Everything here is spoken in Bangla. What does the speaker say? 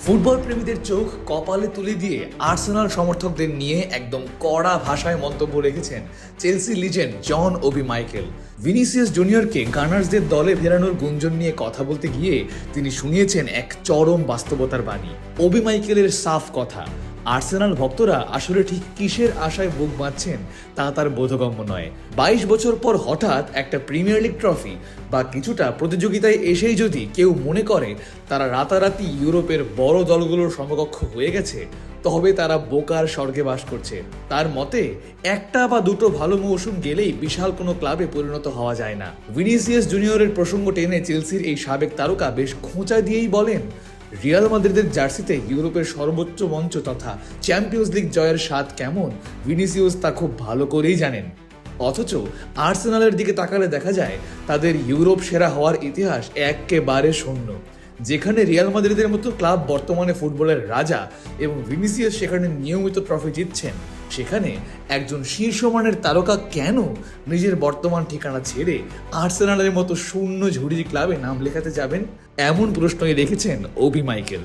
ফুটবল প্রেমীদের চোখ কপালে তুলে দিয়ে আর্সেনাল সমর্থকদের নিয়ে একদম কড়া ভাষায় মন্তব্য রেখেছেন Chelsea legend John Obi Mikel. Vinicius জুনিয়রকে গানার্সদের দলে ফেরানোর গুঞ্জন নিয়ে কথা বলতে গিয়ে তিনি শুনিয়েছেন এক চরম বাস্তবতার বাণী। ওবি মাইকেলের সাফ কথা, আর্সেনাল ভক্তরা আসলে ঠিক কিসের আশায় বুক বাঁধছেন তা তার বোধগম্য নয়। 22 বছর পর হঠাৎ একটা প্রিমিয়ার লিগ ট্রফি বা কিছুটা প্রতিযোগিতায় এসেই যদি কেউ মনে করে তারা রাতারাতি ইউরোপের বড় দলগুলোর সমকক্ষ হয়ে গেছে, তবে তারা বোকার স্বর্গে বাস করছে। তার মতে একটা বা দুটো ভালো মৌসুম গেলেই বিশাল কোনো ক্লাবে পরিণত হওয়া যায় না। ভিনিসিয়াস জুনিয়রের প্রসঙ্গ টেনে চেলসির এই সাবেক তারকা বেশ খোঁচা দিয়েই বলেন, রিয়াল মাদ্রিদের জার্সিতে ইউরোপের সর্বোচ্চ মঞ্চ তথা চ্যাম্পিয়ন্স লিগ জয়ের স্বাদ কেমন ভিনিসিয়াস তা খুব ভালো করেই জানেন। অথচ আর্সেনালের দিকে তাকালে দেখা যায় তাদের ইউরোপ সেরা হওয়ার ইতিহাস একেবারে শূন্য। যেখানে রিয়াল মাদ্রিদের মতো ক্লাব বর্তমানে ফুটবলের রাজা এবং ভিনিসিয়াস সেখানে নিয়মিত ট্রফি জিতছেন, সেখানে একজন শীর্ষমানের তারকা কেন নিজের বর্তমান ঠিকানা ছেড়ে আর্সেনালের মতো শূন্য ঝুড়ির ক্লাবে নাম লেখাতে যাবেন? এমন প্রশ্নই রেখেছেন ওবি মাইকেল।